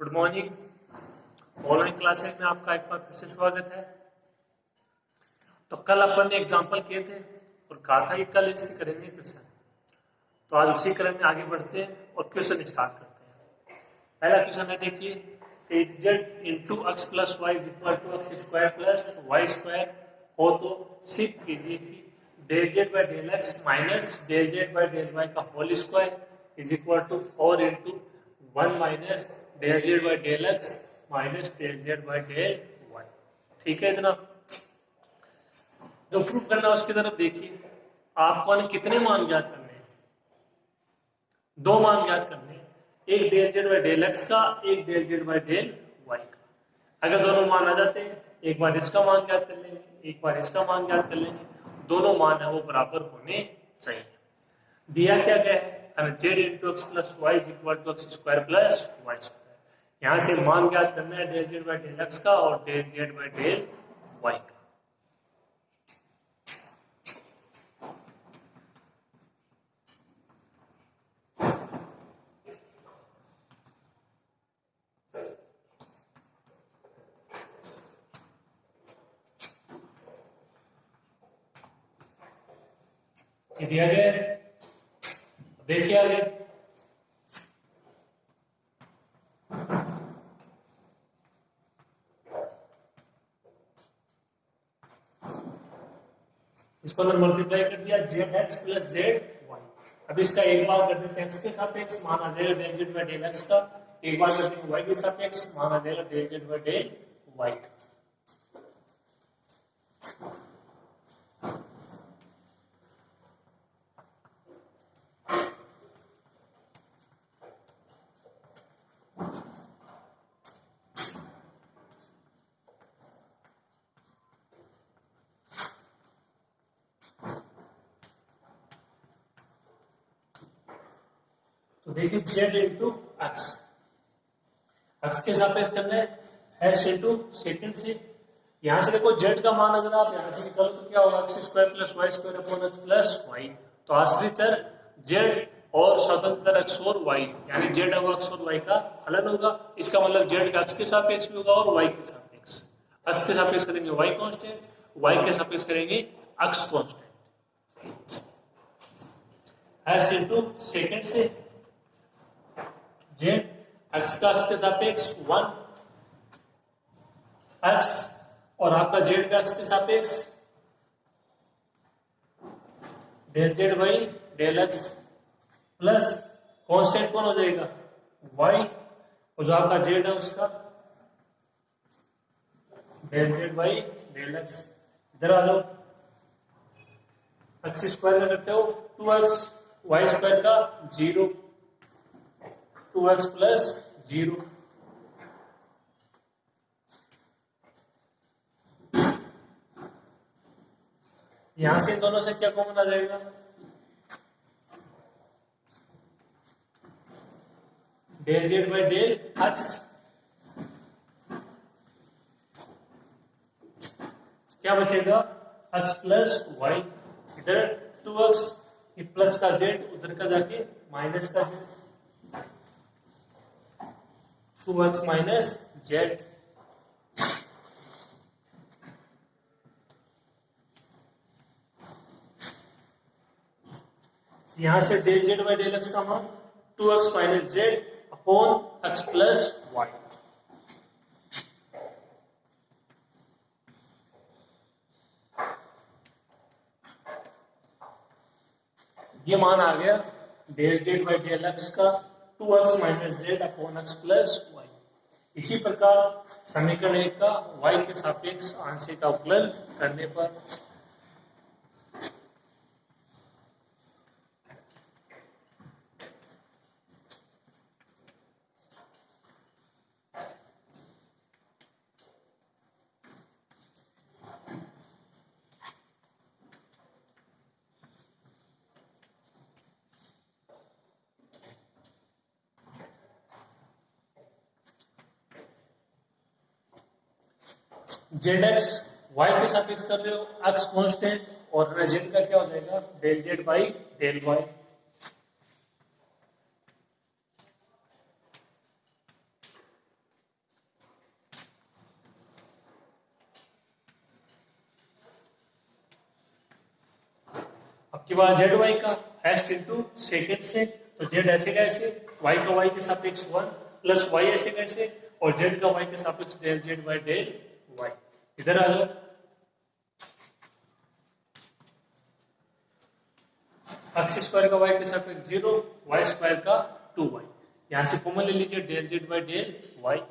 Good morning. Online classes में आपका एक बार फिर से स्वागत है। तो कल अपन ने एग्जाम्पल किए थे और कहा था कि कल इससे करेंगे क्वेश्चन। तो आज उसी क्रम में आगे बढ़ते हैं और क्वेश्चन स्टार्ट करते हैं। पहला क्वेश्चन है, देखिए z into x plus y is equal to x square plus y square हो तो सिद्ध कीजिए कि del z by del x minus del z by del y का whole square is equal to 4 into 1 minus del z by del x minus del z by del y. ठीक है इतना जो प्रूफ करना है उसकी तरफ देखिए। आपको कितने मान ज्ञात करने हैं? दो मान ज्ञात करने हैं, एक del z by del x का, एक del z by del y का। अगर दोनों मान आ जाते हैं, एक बार इसका मान ज्ञात कर लेंगे, एक बार इसका मान ज्ञात कर लेंगे, दोनों मान है वो बराबर होने चाहिए। दिया क्या गया है, हमें z into x plus y is equal to x square plus y square. यहां से मान ज्ञात करना है del z by del x का और del z by del y का। दिया गया, देखिए आगे इसको अंदर मल्टीप्लाई कर दिया z x plus z y. अब इसका एक बार कर देते हैं एक्स के सापेक्ष, मान आ जाएगा del z by del x का। एक बार कर देंगे वाई के सापेक्ष, मान आ जाएगा del z by del y का। तो देखिए जेड इंटू एक्स, एक्स के सापेक्ष करना है इंटू सेकंड से। यहां से देखो जेड का मान अगर आप यहां से निकालो तो क्या होगा, x square plus y square upon x plus y. तो आश्रित चर जेड और स्वतंत्र एक्स और वाई, यानी जेड और एक्स और वाई का फलन होगा। इसका मतलब जेड का एक्स के सापेक्ष भी होगा और वाई के सापेक्ष। एक्स के सापेक्ष करेंगे वाई कांस्टेंट, वाई के सापेक्ष करेंगे x constant. S into second से जेड एक्स का एक्स के सापेक्ष 1 एक्स और आपका जेड का एक्स के सापेक्ष del z by del x plus constant कौन हो जाएगा वाई, और जो आपका जेड है उसका del z by del x. इधर आ जाओ, एक्स स्क्वायर में करते हो 2x वाई स्क्वायर का 0 2x प्लस 0। यहां से इन दोनों से क्या कॉमन आ जाएगा, del z by del x. क्या बचेगा एक्स प्लस वाई, इधर 2x प्लस का जेड, उधर का जाके माइनस का जेड, 2x माइनस जेड। यहां से del z by del x का मान 2x minus z upon x plus y. ये मान आ गया del z by del x का 2x minus z upon x plus y. इसी प्रकार समीकरण 1 का y के सापेक्ष आंशिक अवकलन करने पर जेड एक्स वाई के सापेक्ष कर रहे हो, एक्स कांस्टेंट और जेड का क्या हो जाएगा del z by del y. अब की बात जेड वाई का फर्स्ट इंटू सेकेंड से, तो जेड ऐसे कैसे, वाई का वाई के सापेक्ष 1 प्लस वाई ऐसे कैसे, और जेड का वाई के सापेक्ष del z by del y. इधर आ जाओ, एक्स स्क्वायर का वाई के सापेक्ष 0, वाई स्क्वायर का 2y, यहां से कॉमन ले लीजिए del z by del y.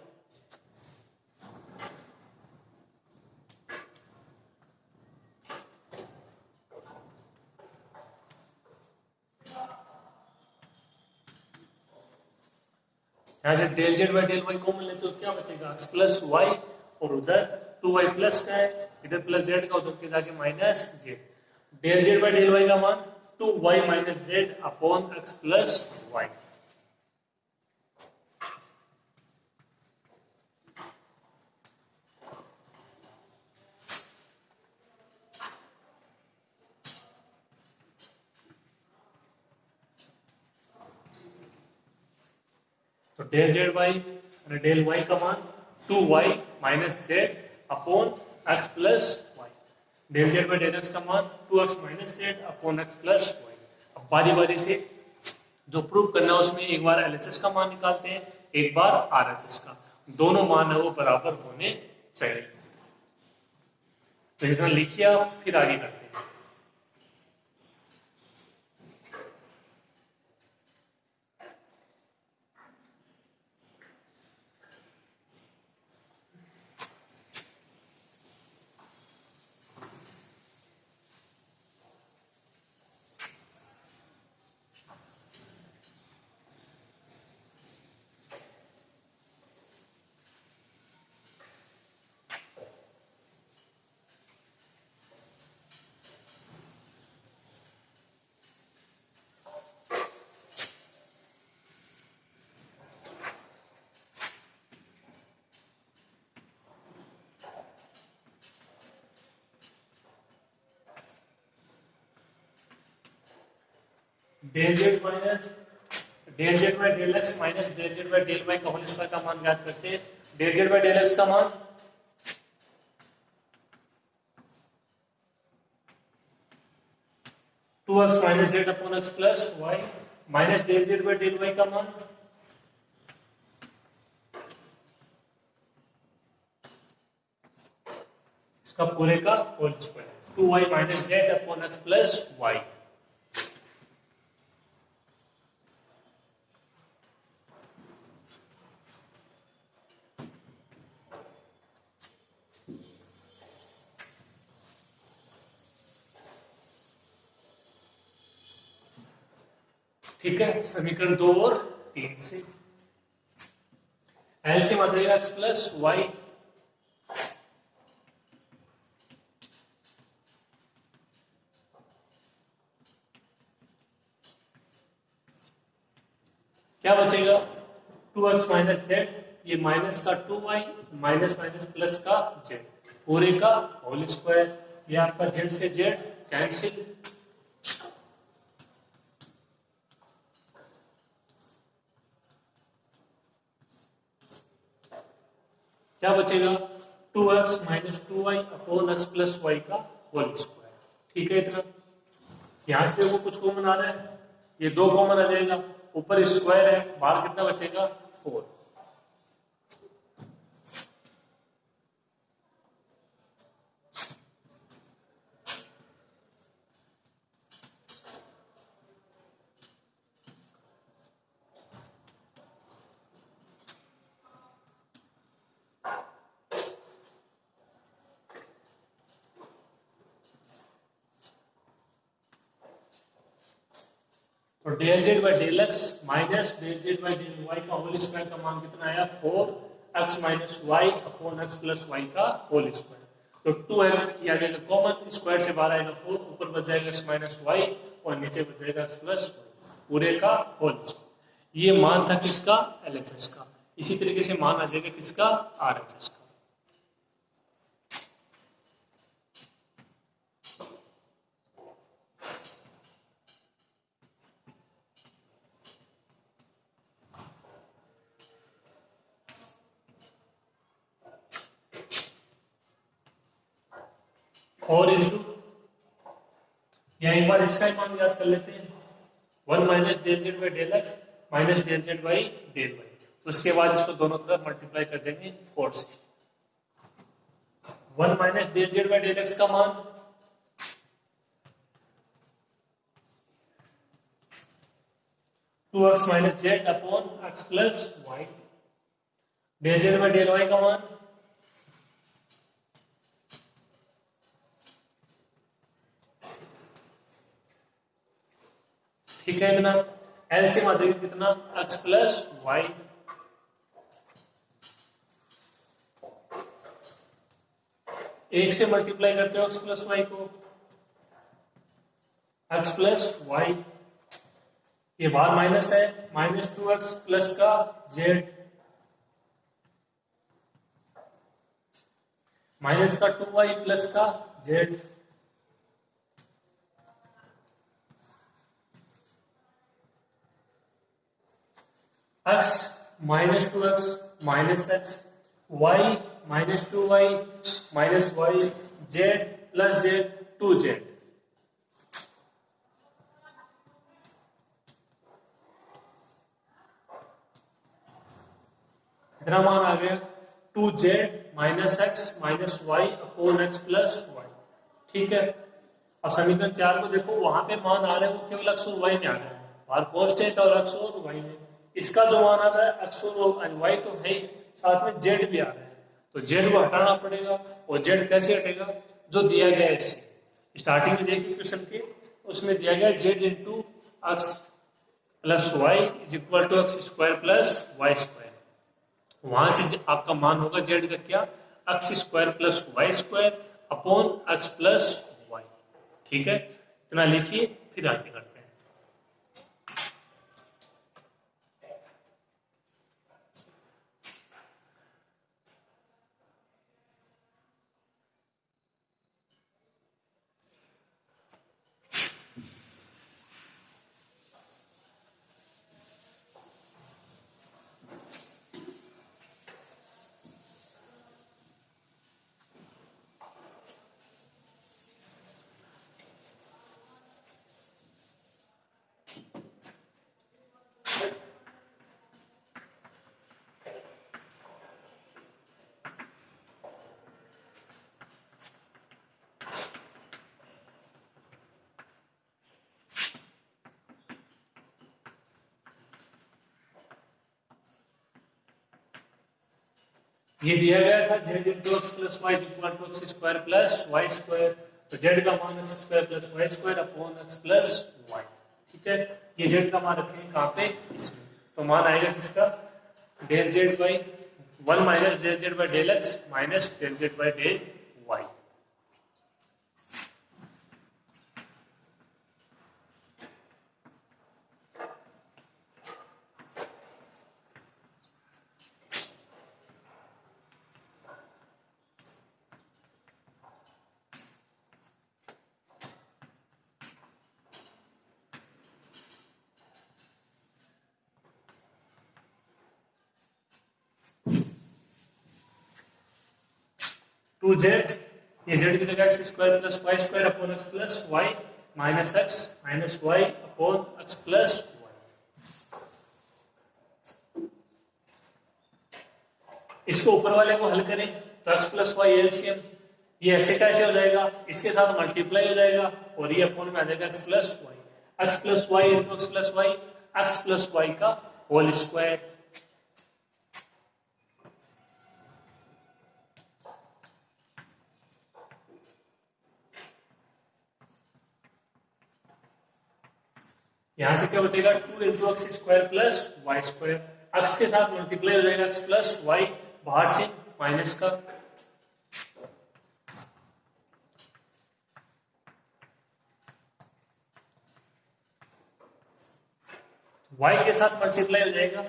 यहां से del z by del y common ले तो क्या बचेगा, एक्स प्लस वाई, और उधर 2y प्लस का है, इधर प्लस जेड का, उधर के जाके minus z. Del z by del y का मान 2y minus z upon x plus y. तो डेल जेड वाई और डेल वाई का मान 2y minus z upon x plus y. Del z by del x का मान 2x minus z upon x plus y. अब बारी बारी से जो प्रूव करना है उसमें एक बार एलएचएस का मान निकालते हैं, एक बार आरएचएस का, दोनों मान है वो बराबर होने चाहिए। तो इतना लिखिए आप, फिर आगे करते हैं। Del z minus del z by del x minus del z by del y का होल स्क्वायर का मान ज्ञात करते हैं। Del z by del x का मान 2x minus z upon x plus y, minus del z by del y का मान इसका पूरे का whole square, 2y minus z upon x plus y. ठीक है, समीकरण 2 और 3 से एलसीएम आ जाएगा एक्स प्लस वाई क्या बचेगा, 2x माइनस जेड, ये माइनस का 2y माइनस माइनस प्लस का जेड, पूरे का होल स्क्वायर, ये आपका जेड से जेड कैंसिल, क्या बचेगा 2x minus 2y upon x plus y का होल स्क्वायर। ठीक है, इतना यहां से वो कुछ कॉमन आ रहा है, ये 2 कॉमन आ जाएगा, ऊपर स्क्वायर है, बाहर कितना बचेगा 4। तो del z by del x minus del z by del y का होल स्क्वायर का मान कितना आया, 4x minus y upon x plus y का होल स्क्वायर। तो 2 है, ये आ जाएगा कॉमन, स्क्वायर से बाहर आएगा 4, ऊपर बच जाएगा x माइनस वाई और नीचे बच जाएगा x प्लस वाई, पूरे का होल स्क्वायर। ये मान था किसका, एलएचएस का। इसी तरीके से मान आ जाएगा किसका, आरएचएस का। और इंटू या एक बार इसका ही मान याद कर लेते हैं, 1 minus del z by del x minus del z by del y. उसके बाद इसको दोनों तरफ मल्टीप्लाई कर देंगे 4 से। 1 minus del z by del x का मान 2x minus z upon x plus y. Del z by del y का मान ठीक है इतना। एलसीएम आ जाएगा कितना, x प्लस वाई। एक से मल्टीप्लाई करते हो x प्लस वाई को, x प्लस वाई, ये बाहर माइनस है, माइनस 2x प्लस का z, माइनस का 2y प्लस का z, x minus 2x minus x, y minus 2y minus y, z plus z 2z। इतना मान आ गया 2z minus x minus y upon x plus y. ठीक है, अब समीकरण 4 को देखो, वहां पे मान आ रहे हैं वो केवल x और y में आ रहे हैं, बाहर कांस्टेंट और x और y में। इसका जो मान आ रहा है x और y तो है ही, साथ में z भी आ रहा है, तो z को हटाना पड़ेगा। और z कैसे हटेगा, जो दिया गया है इससे। स्टार्टिंग में देखिए क्वेश्चन के, उसमें दिया गया z into x plus y is equal to x square plus y square. वहां से आपका मान होगा z का क्या, x square plus y square upon x plus y. ठीक है, इतना लिखिए, फिर आगे करते हैं। ये दिया गया था z into x plus y equal to x square plus y square, तो z का मान x square plus y square upon x plus y. ठीक है, ये z का मान रखेंगे कहाँ पे, इसमें, तो मान आएगा किसका, del z by 1 minus del z by del x minus del z by del y. Two z, ये जेड की जगह x square plus y square upon x plus y minus x minus y upon x plus y. इसको ऊपर वाले को हल करें तो एक्स प्लस वाई एलसीएम, ये ऐसे कैसे हो जाएगा, इसके साथ मल्टीप्लाई हो जाएगा और ये अपॉन में आ जाएगा x plus y into x plus y का होल स्क्वायर। यहां से क्या बचेगा, 2 into x square plus y square, x के साथ मल्टीप्लाई हो जाएगा एक्स प्लस वाई, बाहर से माइनस का, वाई के साथ मल्टीप्लाई हो जाएगा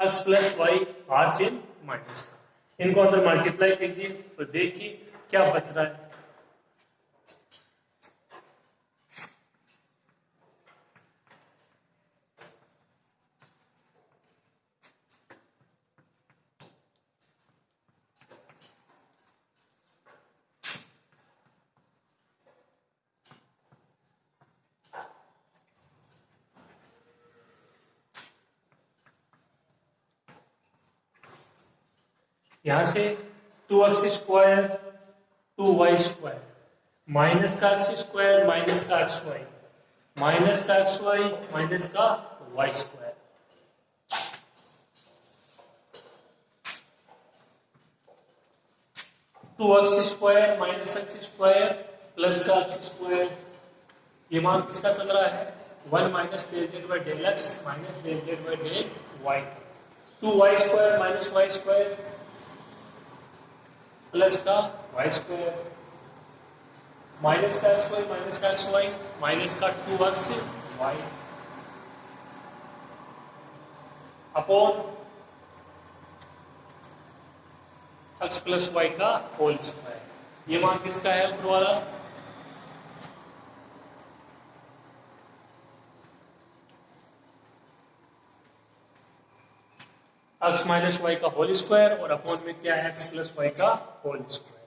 एक्स प्लस वाई, बाहर से माइनस का। इनको अंदर मल्टीप्लाई कीजिए तो देखिए क्या बच रहा है। यहां से 2x² 2y² माइनस का x² माइनस का xy माइनस का xy माइनस का y²। 2x² minus x² plus का x², ये मान किसका चल रहा है 1 minus del z by del x minus del z by del y. 2y² minus y² plus का y² माइनस का xy माइनस का xy माइनस का 2xy upon x plus y का होल स्क्वायर। ये मान किसका है ऊपर वाला x माइनस वाई का होल स्क्वायर और अपॉन में क्या है x प्लस वाई का होल स्क्वायर।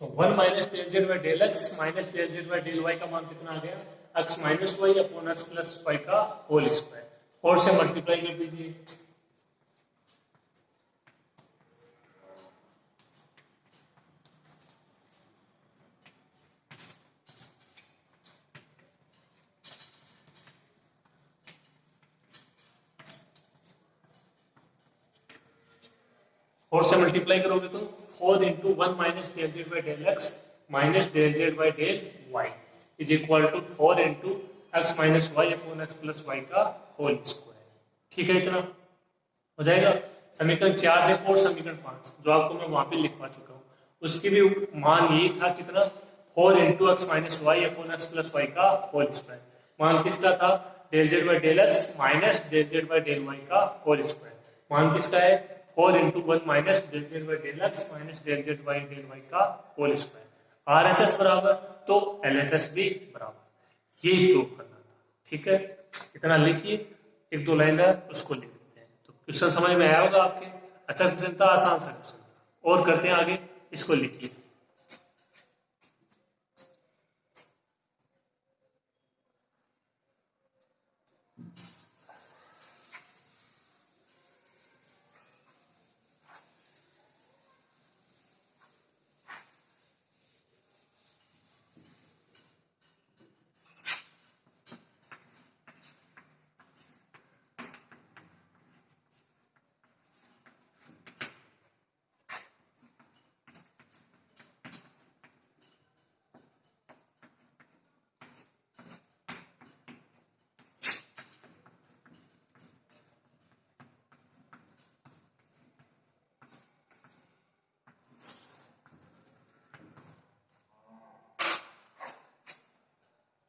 तो 1 minus del z by del x minus del z by del y का मान कितना आ गया x minus y upon x plus y का होल स्क्वायर। 4 से मल्टीप्लाई कर दीजिए। फोर से मल्टीप्लाई करोगे तो 4 into 1 minus del z by del x minus del z by del y is equal to 4 into x minus y upon x plus y का whole square. ठीक है, इतना हो जाएगा। समीकरण 4 देखो और समीकरण 5 जो आपको मैं वहां पे लिखवा चुका हूँ, उसकी भी मान यही था कितना 4 into x minus y upon x plus y का होल स्क्वायर। मान किसका था del z by del x minus del z by del y का होल स्क्वायर। मान किसका है 4 into 1 minus del z by del x minus del z by del y का whole square. RHS बराबर तो LHS भी बराबर, ये प्रूव करना था। ठीक है, इतना लिखिए, एक दो लाइन है उसको लिख देते हैं। तो क्वेश्चन समझ में आया होगा आपके। अच्छा क्वेश्चन था, आसान सा क्वेश्चन था। और करते हैं आगे, इसको लिखिए।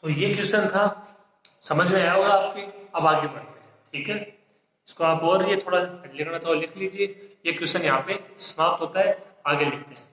तो ये क्वेश्चन था, समझ में आया होगा आपके। अब आगे बढ़ते हैं। ठीक है, इसको आप और ये थोड़ा लिखना चाहो लिख लीजिए। ये क्वेश्चन यहाँ पे समाप्त होता है, आगे लिखते हैं।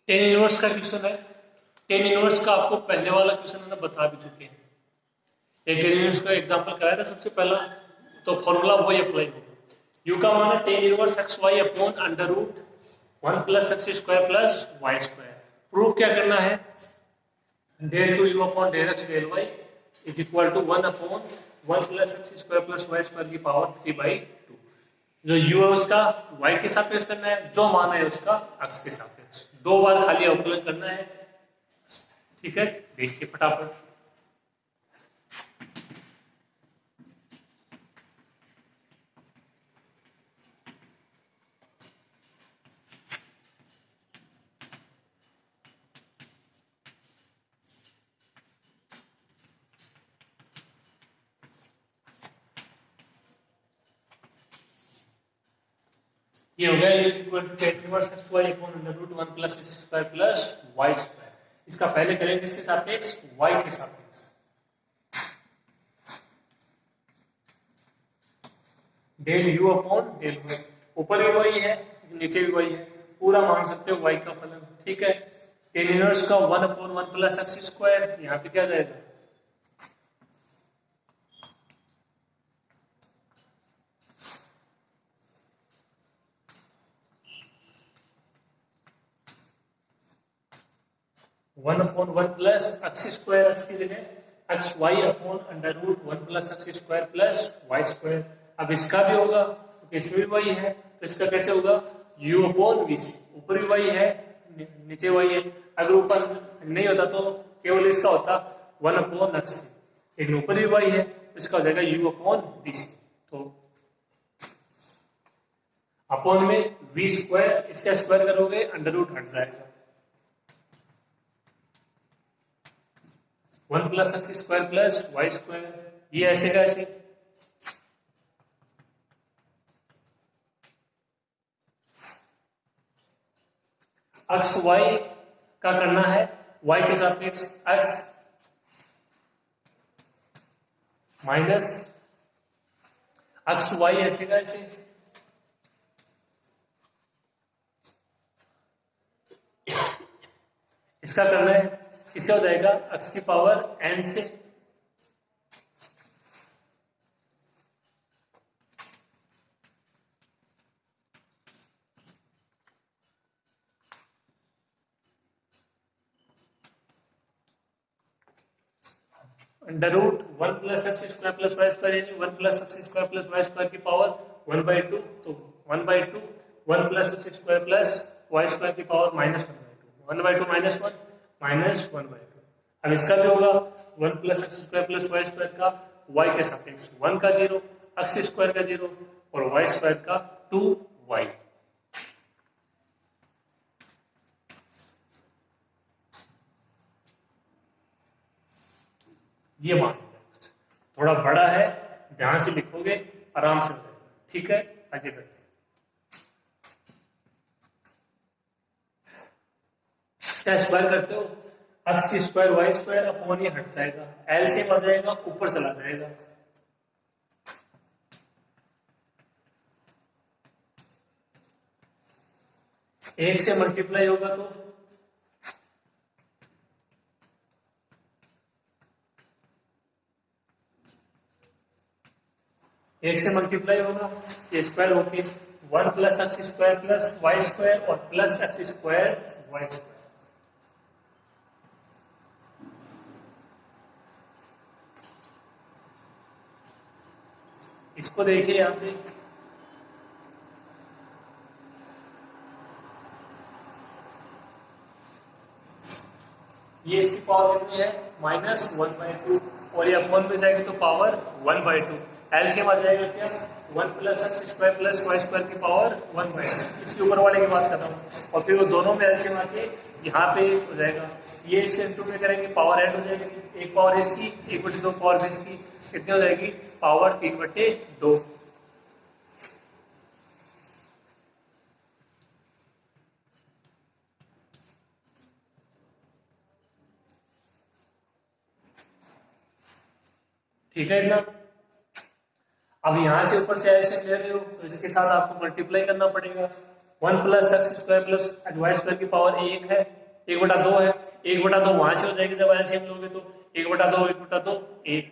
टेन इनवर्स का क्वेश्चन है। टेन इनवर्स का आपको पहले वाला क्वेश्चन मैंने बता भी चुके हैं, एक टेन इनवर्स का एग्जांपल कराया था सबसे पहला, तो फॉर्मूला वही अप्लाई होगा। यू का मान है tan inverse x y upon under root 1 plus x square plus y square. Proof क्या करना है, del two u upon del x del y is equal to 1 upon 1 plus x square plus y square की power 3/2। जो u है उसका y के सापेक्ष करना है, जो मान है उसका x के सापेक्ष, दो बार खाली अवकलन करना है। ठीक है, देखिए फटाफट। ये हो गया u equal to tan inverse x y upon under root 1 plus x square plus y square. इसका पहले करेंगे किसके सापेक्ष, y के सापेक्ष। Del u upon del y, ऊपर भी वही है नीचे भी वही है, पूरा मान सकते हो y का फलन। ठीक है, tan इनवर्स का 1 अपॉन 1 प्लस x स्क्वायर, यहाँ पे क्या जाएगा, one upon 1 plus x square, x की जगह x y upon under root 1 plus x square plus y square. अब इसका भी होगा तो इसमें भी वही है, तो इसका कैसे होगा, u अपॉन वी सी, ऊपर भी वही है नीचे वही है। अगर ऊपर नहीं होता तो केवल इसका होता 1 अपॉन एक्स, लेकिन ऊपर भी वही है, तो इसका हो जाएगा u अपॉन वी सी। तो अपॉन में वी स्क्वायर, इसका स्क्वायर करोगे अंडर रूट हट जाएगा, 1 plus x square plus y square. ये ऐसे का ऐसे, एक्स वाई का करना है वाई के सापेक्ष एक्स माइनस एक्स वाई, ऐसे का ऐसे, इसका करना है, इससे हो जाएगा x की पावर n से under root 1 plus x square plus y square, यानी 1 plus x square plus y square की पावर 1/2, तो 1/2 1 plus x square plus y square की पावर -1/2, 1/2 -1 -1/2। अब इसका भी होगा 1 plus x square plus y square का y के सापेक्ष 1 का 0, एक्स स्क्वायर का 0 और वाई स्क्वायर का 2y। ये मान थोड़ा बड़ा है, ध्यान से लिखोगे आराम से हो जाएगा। ठीक है, आगे करते हैं। इसका स्क्वायर करते हो, x square y square upon ये हट जाएगा, एलसीएम आ जाएगा, ऊपर चला जाएगा, एक से मल्टीप्लाई होगा तो एक से मल्टीप्लाई होगा, ये स्क्वायर होगी 1 plus x square plus y square और plus x square y square. इसको देखिए यहाँ पे, ये इसकी पावर कितनी है, -1/2, और ये अपॉन में जाएगी तो पावर 1/2, एलसीएम आ जाएगा क्या, 1 plus x square plus y square की पावर 1/2। इसके ऊपर वाले की बात कर रहा हूँ, और फिर वो दोनों में एलसीएम आके यहाँ पे हो जाएगा, ये इसके इंटू में करेंगे पावर ऐड हो जाएगी, एक पावर इसकी 1/2 पावर इसकी, कितनी हो जाएगी, पावर 3/2। ठीक है इतना। अब यहां से ऊपर से एलसीएम ले रहे हो तो इसके साथ आपको मल्टीप्लाई करना पड़ेगा, 1 plus x square plus y square की पावर 1 है, 1/2 है, 1/2 वहां से हो जाएगी जब एलसीएम लोगे तो 1/2 1/2 1,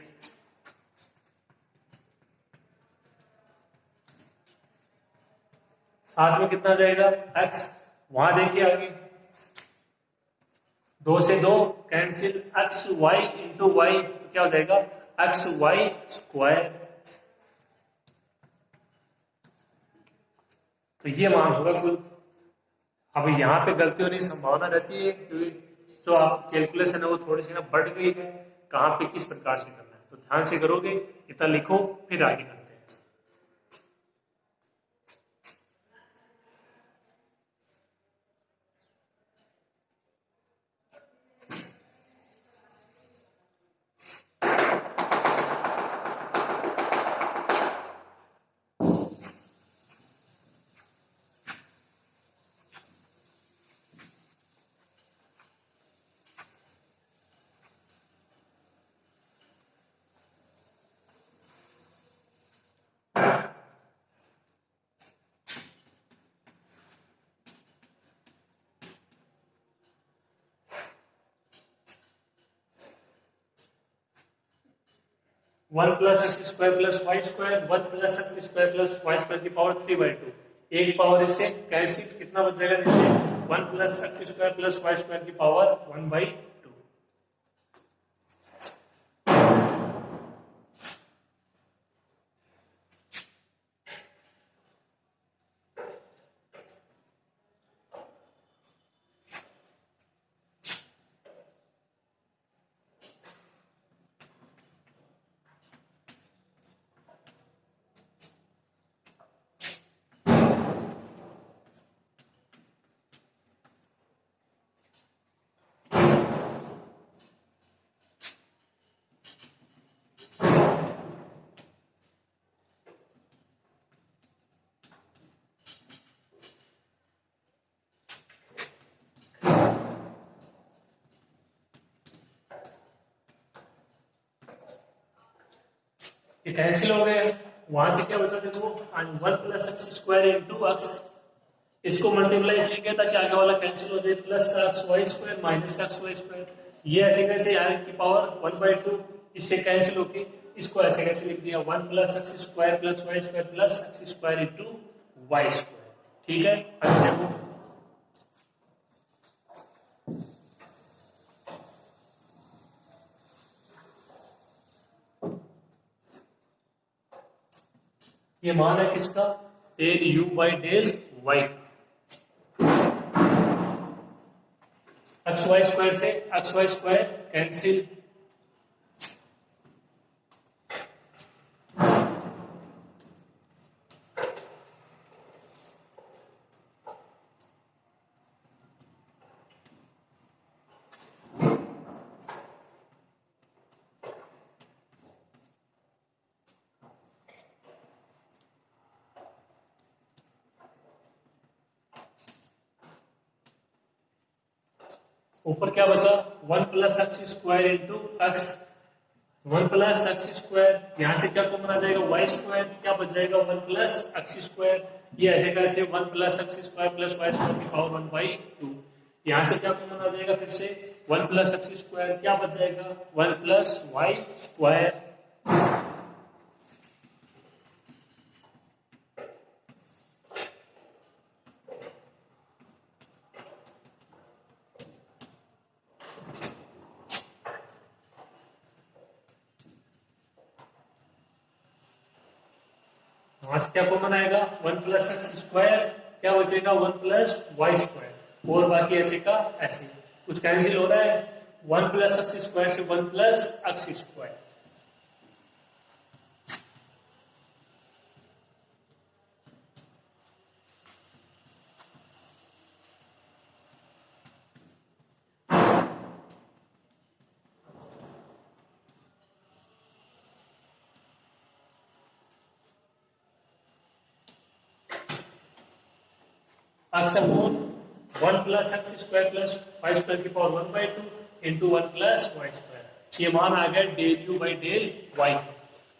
साथ में कितना जाएगा x, वहां देखिए आगे 2 से 2 cancel, x y into y तो क्या हो जाएगा एक्स वाई स्क्वायर। तो ये मान होगा कुल। अब यहाँ पे गलती होने की संभावना रहती है क्योंकि जो आप कैलकुलेशन है वो थोड़ी सी ना बढ़ गई है, कहाँ पे किस प्रकार से करना है, तो ध्यान से करोगे, इतना लिखो फिर आगे करते हैं। One plus x square plus y square, 1 plus x square plus y square की पावर 3/2, एक पावर इससे कैंसिल, कितना बच जाएगा नीचे 1 plus x square plus y square की पावर 1/2। ये कैंसिल हो गए, वहां से क्या बचा देखो 1 plus x square into x, इसको मल्टीप्लाई इसलिए किया ताकि आगे वाला कैंसिल हो जाए, प्लस का एक्स वाई स्क्वायर माइनस का एक्स वाई स्क्वायर, ये ऐसे कैसे आगे की पावर 1/2 इससे कैंसिल होके इसको ऐसे कैसे लिख दिया 1 plus x square plus y square plus x square into y square. ठीक है, आगे देखो ये मान है किसका, del u by del y, x y square से एक्स वाई स्क्वायर कैंसिल, ऊपर क्या बचा 1 plus x square into x, 1 plus x square, यहाँ से क्या कॉमन आ जाएगा वाई स्क्वायर, क्या बच जाएगा 1 प्लस एक्स स्क्वायर, ये ऐसे कैसे 1 plus x square plus y square की पावर 1/2, यहाँ से क्या कॉमन आ जाएगा फिर से 1 प्लस एक्स स्क्वायर, क्या बच जाएगा 1 प्लस वाई स्क्वायर। वहां से क्या कॉमन आएगा 1 प्लस एक्स स्क्वायर, क्या बचेगा 1 प्लस वाई स्क्वायर, और बाकी ऐसे का ऐसे, कुछ कैंसिल हो रहा है 1 प्लस एक्स स्क्वायर से 1 plus x square, x upon 1 plus x square plus y square की power 1/2 into 1 plus y square, ये मान आ गया del u by del y.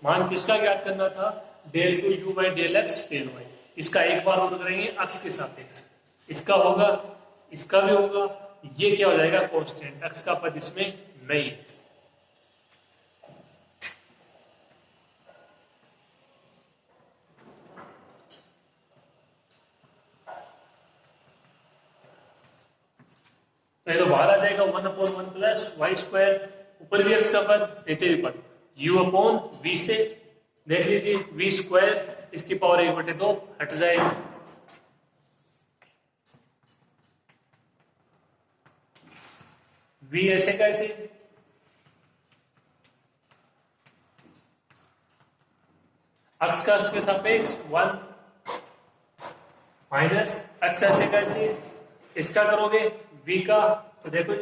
मान किसका ज्ञात करना था, del two u by del x del y. इसका एक बार और करेंगे एक्स के सापेक्ष, इसका होगा इसका भी होगा ये क्या हो जाएगा, कांस्टेंट, x का पद इसमें नहीं है। तो ये तो बाहर आ जाएगा 1/1 प्लस वाई स्क्वायर, ऊपर भी x का पद नीचे भी पद, u/v से देख लीजिए v स्क्वायर इसकी पावर 1/2 हट जाएगा, v ऐसे कैसे, x का इसके सापेक्ष 1 माइनस x ऐसे कैसे, इसका करोगे v का, तो देखो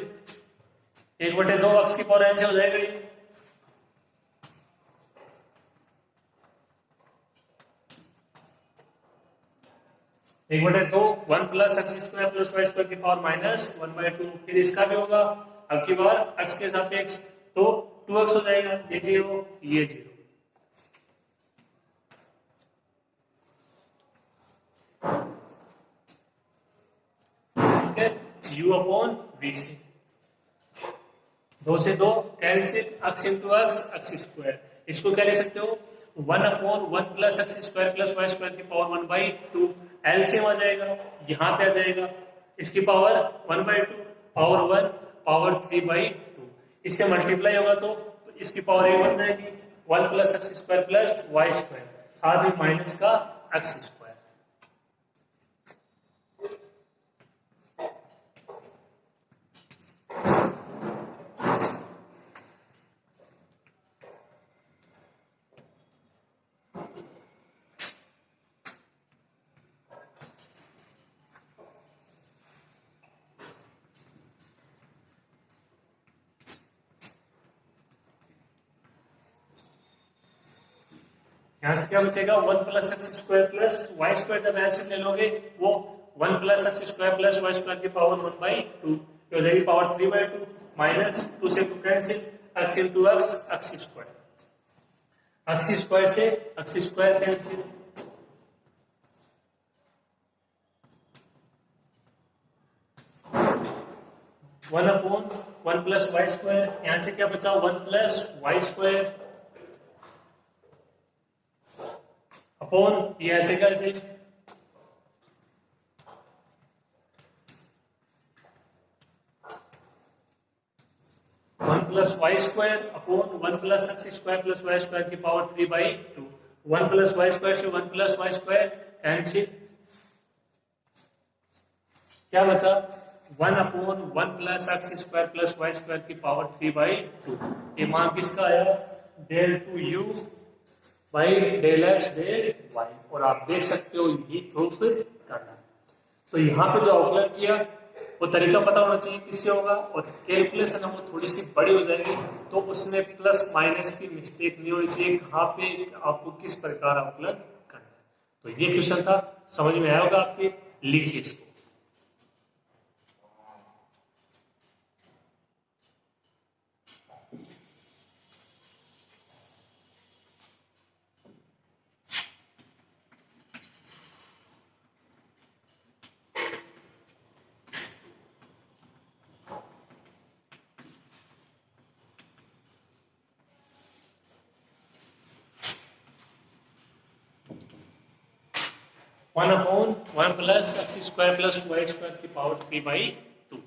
1/2 x की पावर ऐसे हो जाएगा ये, एक बटे 2 1 plus x square plus y square की पावर माइनस 1/2, फिर इसका भी होगा अब की बार x के सापेक्ष, तो 2x हो जाएगा, ये 0 ये 0, ठीक है, u/v से 2 से 2 cancel, x into x square, इसको क्या ले सकते हो 1/1 plus x square plus y square की पावर 1/2, एलसीएम आ जाएगा, यहाँ पे आ जाएगा इसकी पावर 1/2 पावर 1 पावर 3/2, इससे मल्टीप्लाई होगा तो इसकी पावर 1 बन जाएगी, 1 plus x square plus y square, साथ में माइनस का एक्स स्क्वायर। यहां से क्या बचेगा 1 plus x square plus y square, जब एलसीएम ले लोगे वो 1 plus x square plus y square की पावर 1/2 हो जाएगी, पावर 3/2 माइनस 2 से 2 cancel, x into x square, x square से x square cancel, one upon 1 plus y square, यहां से क्या बचा 1 प्लस वाई स्क्वायर अपॉन ये ऐसे कैसे 1 plus y square upon 1 plus x square plus y square की पावर 3/2, 1 प्लस वाई स्क्वायर से 1 प्लस वाई स्क्वायर कैंसिल, क्या बचा 1 upon 1 plus x square plus y square की पावर 3/2, ये मान किसका आया del 2u by del x del y, और आप देख सकते हो यही प्रूफ करना। तो यहाँ पे जो आउटलाइन किया वो तरीका पता होना चाहिए किससे होगा, और कैलकुलेशन है वो थोड़ी सी बड़ी हो जाएगी, तो उसमें प्लस माइनस की मिस्टेक नहीं होनी चाहिए, कहाँ पे आपको किस प्रकार आउटलाइन करना है। तो ये क्वेश्चन था, समझ में आया होगा आपके, लिखिए इसको। One upon 1 plus x square plus y square की पावर 3/2,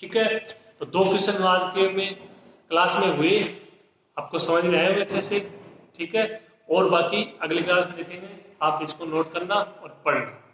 ठीक है। तो 2 क्वेश्चन आज के में क्लास में हुए, आपको समझ में आए होंगे अच्छे से, ठीक है। और बाकी अगली क्लास में देखेंगे, आप इसको नोट करना और पढ़ना।